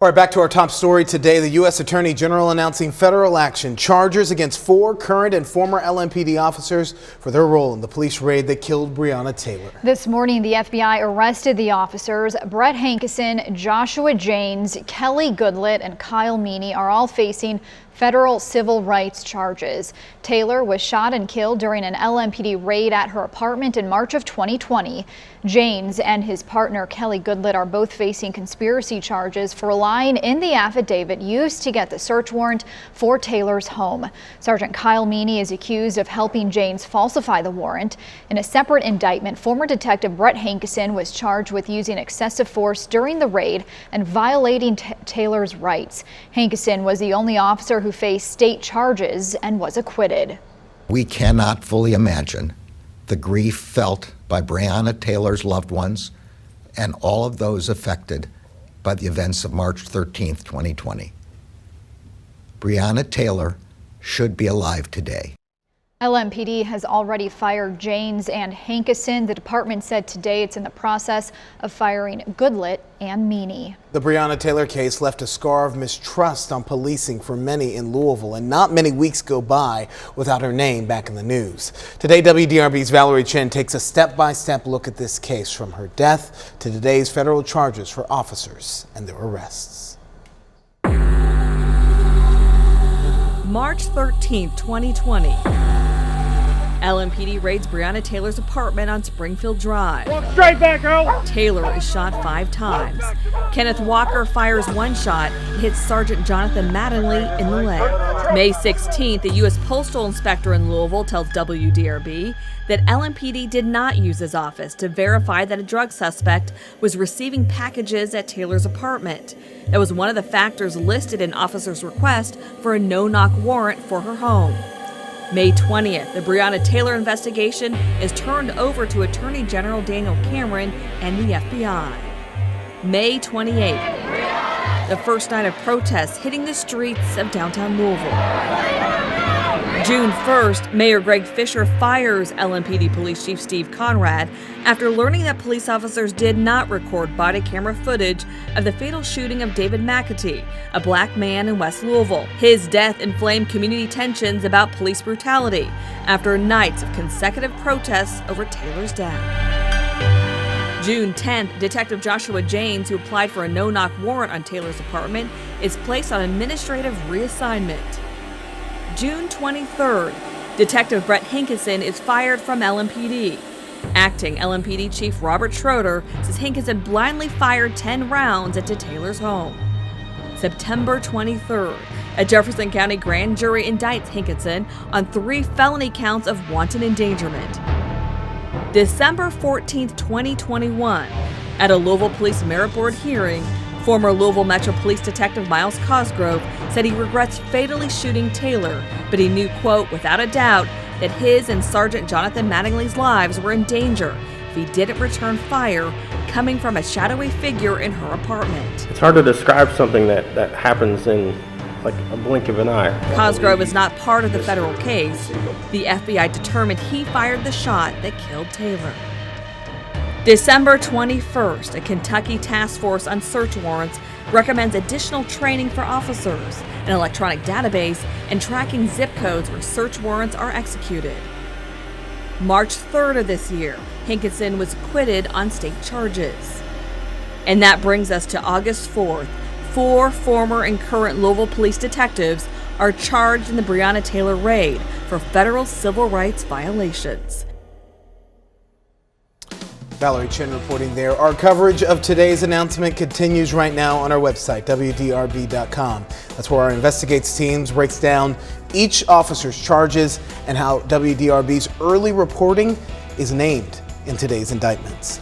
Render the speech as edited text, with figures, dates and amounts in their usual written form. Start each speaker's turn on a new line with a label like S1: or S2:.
S1: All right, back to our top story today. The U.S. Attorney General announcing federal action charges against 4 current and former LMPD officers for their role in the police raid that killed Breonna Taylor.
S2: This morning, the FBI arrested the officers. Brett Hankison, Joshua Janes, Kelly Goodlett, and Kyle Meany are all facing federal civil rights charges. Taylor was shot and killed during an LMPD raid at her apartment in March of 2020. Janes and his partner Kelly Goodlett are both facing conspiracy charges for lying in the affidavit used to get the search warrant for Taylor's home. Sergeant Kyle Meany is accused of helping Janes falsify the warrant. In a separate indictment, former Detective Brett Hankison was charged with using excessive force during the raid and violating Taylor's rights. Hankison was the only officer who faced state charges and was acquitted.
S3: We cannot fully imagine the grief felt by Breonna Taylor's loved ones and all of those affected by the events of March 13th, 2020. Breonna Taylor should be alive today.
S2: LMPD has already fired Janes and Hankison. The department said today it's in the process of firing Goodlett and Meany.
S1: The Breonna Taylor case left a scar of mistrust on policing for many in Louisville, and not many weeks go by without her name back in the news. Today, WDRB's Valerie Chen takes a step-by-step look at this case, from her death to today's federal charges for officers and their arrests.
S4: March 13, 2020. LMPD raids Breonna Taylor's apartment on Springfield Drive.
S5: Walk straight back, girl.
S4: Taylor is shot 5 times. Kenneth Walker fires 1 shot and hits Sergeant Jonathan Mattingly in the leg. May 16th, the U.S. Postal Inspector in Louisville tells WDRB that LMPD did not use his office to verify that a drug suspect was receiving packages at Taylor's apartment. That was one of the factors listed in officers' request for a no-knock warrant for her home. May 20th, the Breonna Taylor investigation is turned over to Attorney General Daniel Cameron and the FBI. May 28th, the first night of protests hitting the streets of downtown Louisville. June 1st, Mayor Greg Fisher fires LMPD Police Chief Steve Conrad after learning that police officers did not record body camera footage of the fatal shooting of David McAtee, a black man in West Louisville. His death inflamed community tensions about police brutality after nights of consecutive protests over Taylor's death. June 10th, Detective Joshua Janes, who applied for a no-knock warrant on Taylor's apartment, is placed on administrative reassignment. June 23rd, Detective Brett Hankison is fired from LMPD. Acting LMPD Chief Robert Schroeder says Hankison blindly fired 10 rounds into Taylor's home. September 23rd, a Jefferson County grand jury indicts Hankison on 3 felony counts of wanton endangerment. December 14th, 2021, at a Louisville Police Merit Board hearing, former Louisville Metro Police Detective Miles Cosgrove said he regrets fatally shooting Taylor, but he knew, quote, without a doubt, that his and Sergeant Jonathan Mattingly's lives were in danger if he didn't return fire coming from a shadowy figure in her apartment.
S5: It's hard to describe something that happens in like a blink of an eye.
S4: Cosgrove is not part of the federal case. The FBI determined he fired the shot that killed Taylor. December 21st, a Kentucky task force on search warrants recommends additional training for officers, an electronic database, and tracking zip codes where search warrants are executed. March 3rd of this year, Hankison was acquitted on state charges. And that brings us to August 4th. 4 former and current Louisville police detectives are charged in the Breonna Taylor raid for federal civil rights violations.
S1: Valerie Chen reporting there. Our coverage of today's announcement continues right now on our website, WDRB.com. That's where our Investigates teams breaks down each officer's charges and how WDRB's early reporting is named in today's indictments.